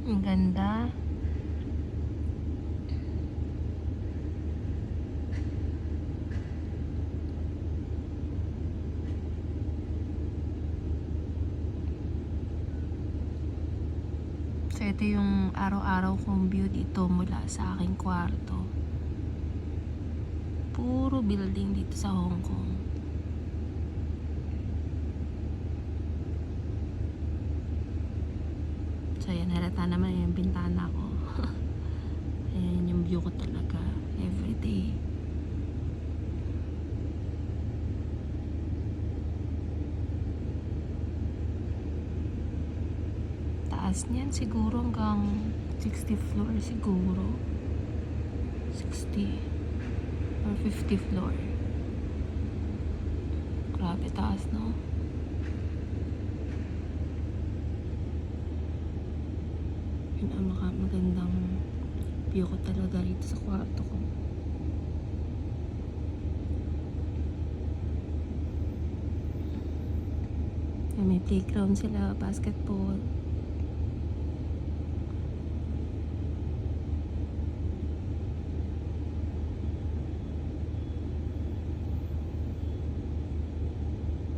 Ang ganda. So, ito yung araw-araw kong view dito mula sa aking kwarto. Puro building dito sa Hong Kong. So, yan. Halata naman yung bintana ko. Ayan yung view ko talaga. Everyday. Taas niyan siguro hanggang 60th floor siguro. 60 or 50 floor. Grabe taas, no? Yun ang magandang view ko talaga dito sa kwarto ko. May playground sila, basketball.